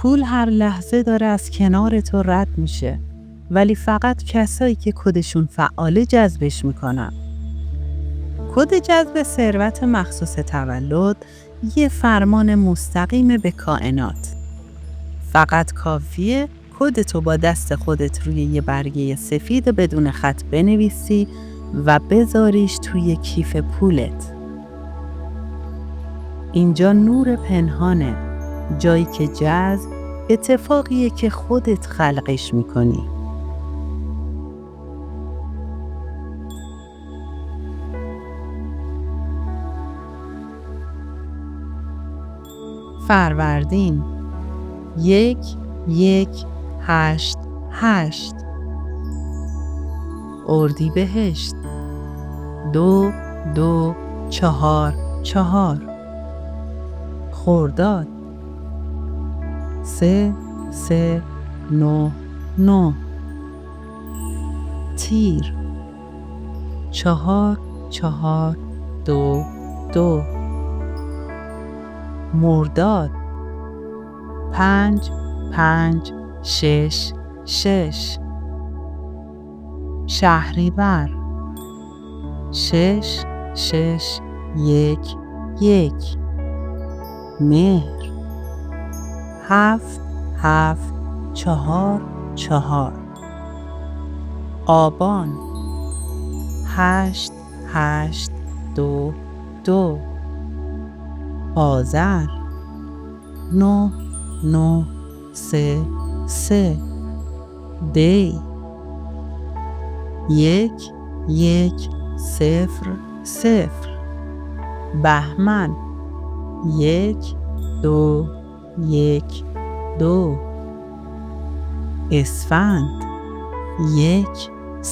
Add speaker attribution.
Speaker 1: پول هر لحظه داره از کنار تو رد میشه، ولی فقط کسایی که کدشون فعاله جذبش میکنن. کد جذب ثروت مخصوص تولد یه فرمان مستقیم به کائنات. فقط کافیه کدتو با دست خودت روی یه برگه سفید بدون خط بنویسی و بذاریش توی کیف پولت. اینجا نور پنهانه، جایی که جذب اتفاقیه که خودت خلقش میکنی. فروردین 1-1-8-8. اردیبهشت 2-2-4-4. خرداد 3-3-9-9. تیر 4-4-2-2. مرداد 5-5-6-6. شهریور 6-6-1-1. مهر 7-7-4-4. آبان 8-8-2-2. آذر 9-9-3-3. دی 1-1-0-0. بهمن 1-2-1-2. اسفند 1-3-1-3.